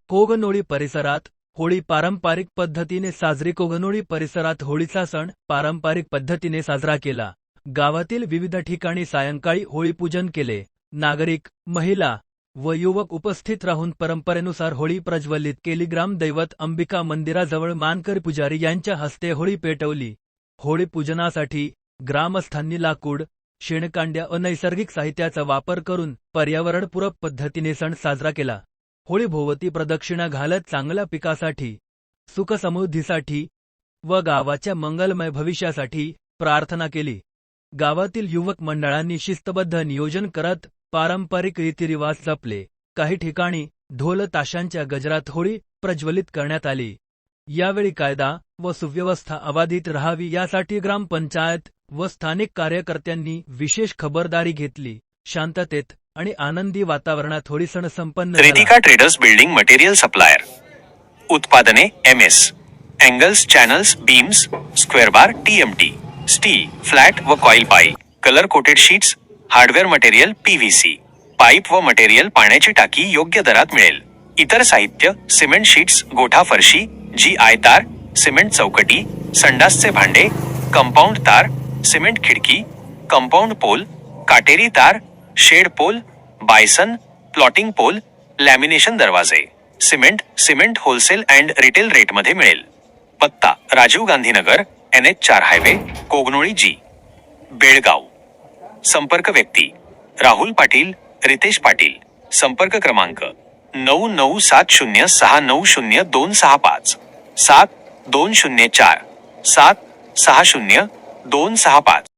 कोगनोळी परिसरात होळी पारंपरिक पद्धतीने साजरी. कोगनोळी परिसरात होळीचा सण पारंपरिक पद्धतीने साजरा केला. गावातील विविध ठिकाणी सायंकाळी होळीपूजन केले. नागरिक, महिला व युवक उपस्थित राहून परंपरेनुसार होळी प्रज्वलित केली. ग्रामदैवत अंबिका मंदिराजवळ मानकरी पुजारी यांच्या हस्ते होळी पेटवली. होळी पूजनासाठी ग्रामस्थांनी लाकूड, शेणकांड्या व नैसर्गिक साहित्याचा वापर करून पर्यावरणपूरक पद्धतीने सण साजरा केला. होळीभोवती प्रदक्षिणा घालत चांगल्या पिकासाठी, सुखसमृद्धीसाठी व गावाच्या मंगलमय भविष्यासाठी प्रार्थना केली. गावातील युवक मंडळांनी शिस्तबद्ध नियोजन करत पारंपरिक रीतिरिवाज जपले. काही ठिकाणी ढोल ताशांच्या गजरात होळी प्रज्वलित करण्यात आली. यावेळी कायदा व सुव्यवस्था अबाधित राहावी यासाठी ग्रामपंचायत व स्थानिक कार्यकर्त्यांनी विशेष खबरदारी घेतली. शांततेत आणि आनंदी वातावरणात होळी सण संपन्न झाला. Ritika traders building material supplier. उत्पादने MS, angles, channels, beams, square bar, TMT, steel, flat व coil pipe, colour coated sheets, hardware material PVC, pipe व मटेरियल, पाण्याची टाकी योग्य दरात मिळेल. इतर साहित्य सिमेंट शीट्स, गोठा फरशी, GI तार, सिमेंट चौकटी, संडासचे भांडे, कंपाऊंड तार, सिमेंट खिडकी, कंपाऊंड पोल, काटेरी तार, shed pole, bison, plotting pole, lamination दरवाजे, सिमेंट होलसेल अँड रिटेल रेटमध्ये मिळेल. पत्ता Rajiv Gandhi Nagar, NH4 highway, Kognoli G, Belgaum. संपर्क व्यक्ती राहुल पाटील, रितेश पाटील. संपर्क क्रमांक 9970690265 7204 760265.